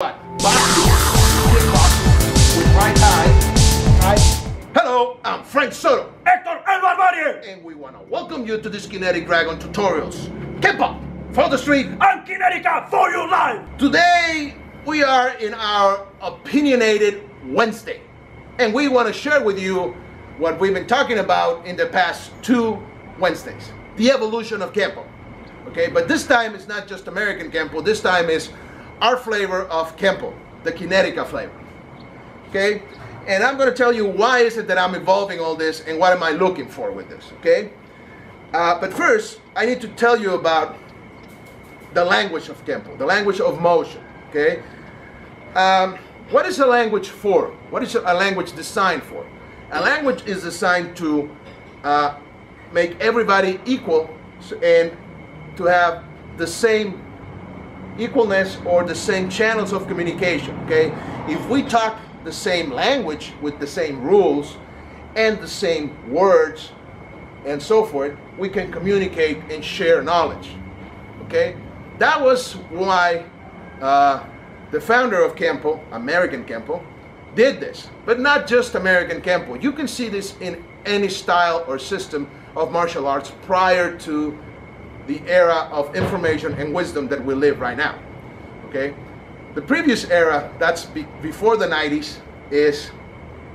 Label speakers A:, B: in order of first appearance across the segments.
A: With my tie. Hello, I'm Frank Soto.
B: Héctor El Barbarie.
A: And we want to welcome you to this Kinetic Dragon tutorials. Kenpo for the street.
B: And Kinetica for your life.
A: Today, we are in our opinionated Wednesday. And we want to share with you what we've been talking about in the past 2 Wednesdays. The evolution of Kenpo. Okay, but this time it's not just American Kenpo. This time is our flavor of Kenpo, the Kinetica flavor. Okay, and I'm going to tell you why is it that I'm evolving all this and what am I looking for with this. Okay, but first I need to tell you about the language of Kenpo, the language of motion. Okay, what is a language for? What is a language designed for? A language is designed to make everybody equal and to have the same equalness or the same channels of communication. Okay, if we talk the same language with the same rules and the same words and so forth, we can communicate and share knowledge. Okay, that was why the founder of Kenpo, American Kenpo, did this. But not just American Kenpo. You can see this in any style or system of martial arts prior to the era of information and wisdom that we live right now. Okay, the previous era, that's before the 90s, is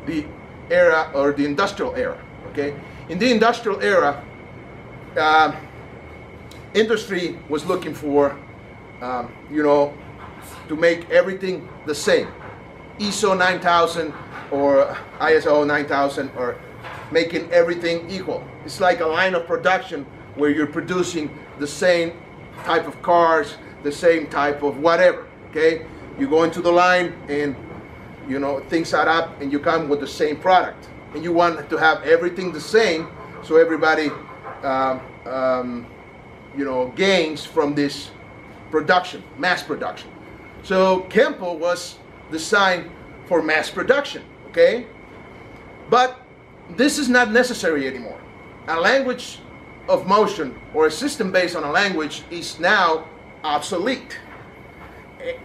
A: the era or the industrial era. Okay, in the industrial era, industry was looking for, to make everything the same, ISO 9000 or ISO 9000, or making everything equal. It's like a line of production where you're producing the same type of cars, the same type of whatever. Okay, you go into the line and things add up and you come with the same product, and you want to have everything the same so everybody gains from this production, mass production. So Kenpo was designed for mass production. Okay, but this is not necessary anymore. A language of motion or a system based on a language is now obsolete.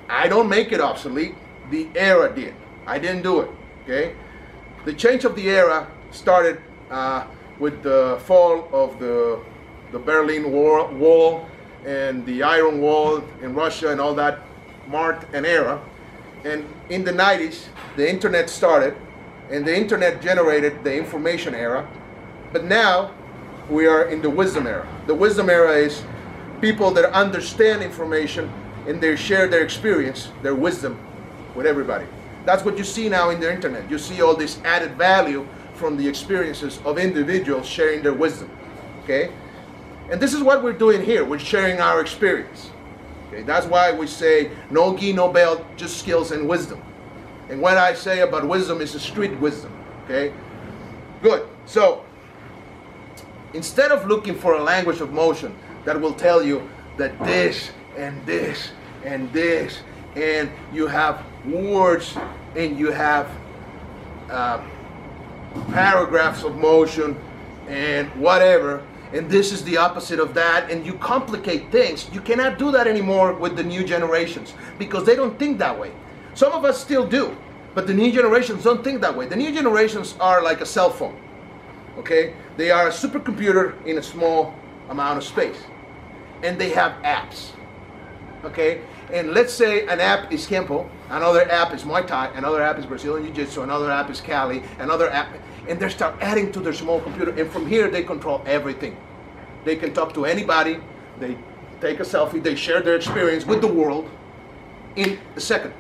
A: I don't make it obsolete. The era did. I didn't do it. Okay, the change of the era started with the fall of the Berlin Wall and the Iron Wall in Russia and all that marked an era. And in the 90s, the internet started, and the internet generated the information era. But now we are in the wisdom era. The wisdom era is people that understand information and they share their experience, their wisdom with everybody. That's what you see now in the internet. You see all this added value from the experiences of individuals sharing their wisdom. Okay? And this is what we're doing here. We're sharing our experience. Okay? That's why we say no gi, no belt, just skills and wisdom. And what I say about wisdom is a street wisdom. Okay? Good. So instead of looking for a language of motion that will tell you that this and this and this, and you have words and you have paragraphs of motion and whatever, and this is the opposite of that, and you complicate things, you cannot do that anymore with the new generations because they don't think that way. Some of us still do, but the new generations don't think that way. The new generations are like a cell phone. Okay, they are a supercomputer in a small amount of space, and they have apps. Okay, and let's say an app is Kenpo, another app is Muay Thai, another app is Brazilian Jiu-Jitsu, another app is Cali, another app, and they start adding to their small computer, and from here they control everything. They can talk to anybody, they take a selfie, they share their experience with the world in a second.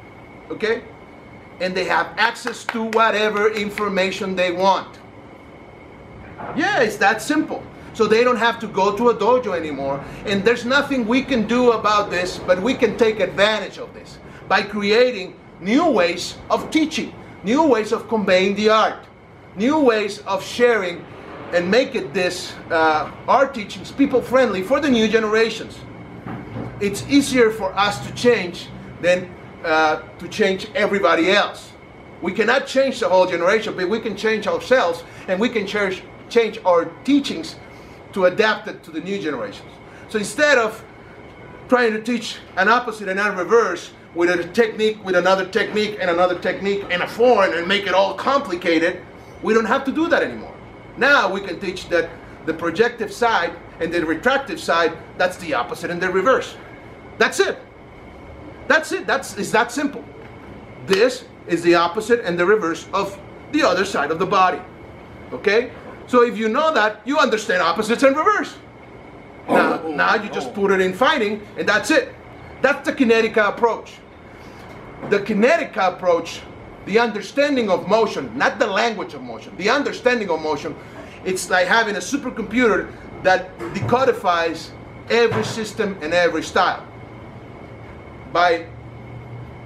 A: Okay, and they have access to whatever information they want. Yeah, it's that simple. So they don't have to go to a dojo anymore. And there's nothing we can do about this, but we can take advantage of this by creating new ways of teaching, new ways of conveying the art, new ways of sharing, and make it this art teachings people friendly for the new generations. It's easier for us to change than to change everybody else. We cannot change the whole generation, but we can change ourselves, and we can change our teachings to adapt it to the new generations. So instead of trying to teach an opposite and a reverse, with a technique, with another technique, and another technique, and a foreign, and make it all complicated. We don't have to do that anymore. Now we can teach that the projective side and the retractive side, that's the opposite and the reverse. That's it. That's it. It's that simple. This is the opposite and the reverse of the other side of the body. Okay? So if you know that, you understand opposites and reverse. Now you just put it in fighting, and that's it. That's the Kinetica approach. The Kinetica approach, the understanding of motion, not the language of motion, the understanding of motion, it's like having a supercomputer that decodifies every system and every style by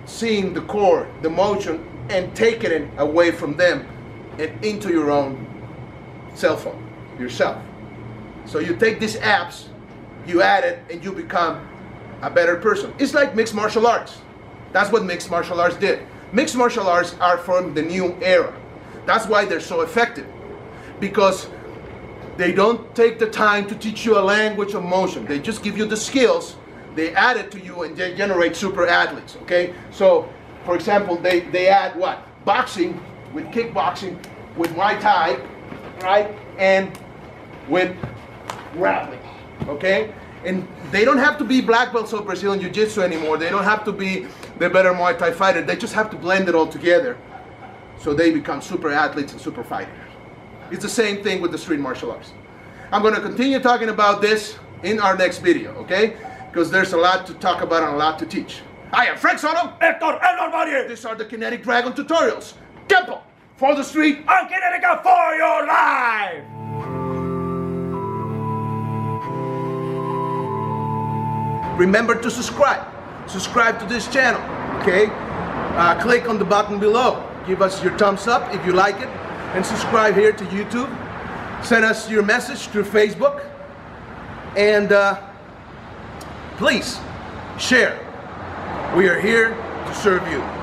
A: seeing the core, the motion, and taking it away from them and into your own cell phone, yourself. So you take these apps, you add it, and you become a better person. It's like mixed martial arts. That's what mixed martial arts did. Mixed martial arts are from the new era. That's why they're so effective. Because they don't take the time to teach you a language of motion. They just give you the skills, they add it to you, and they generate super athletes, okay? So, for example, they add what? Boxing, with kickboxing, with Muay Thai, right? And with grappling, okay? And they don't have to be black belts of Brazilian Jiu-Jitsu anymore. They don't have to be the better Muay Thai fighter. They just have to blend it all together so they become super athletes and super fighters. It's the same thing with the street martial arts. I'm going to continue talking about this in our next video, okay? Because there's a lot to talk about and a lot to teach. I am Frank Soto.
B: Hector El Barbarie.
A: These are the Kinetic Dragon tutorials. Kenpo for the street.
B: And Kinetica for your life.
A: Remember to subscribe. Subscribe to this channel, okay? Click on the button below. Give us your thumbs up if you like it. And subscribe here to YouTube. Send us your message through Facebook. And please, share. We are here to serve you.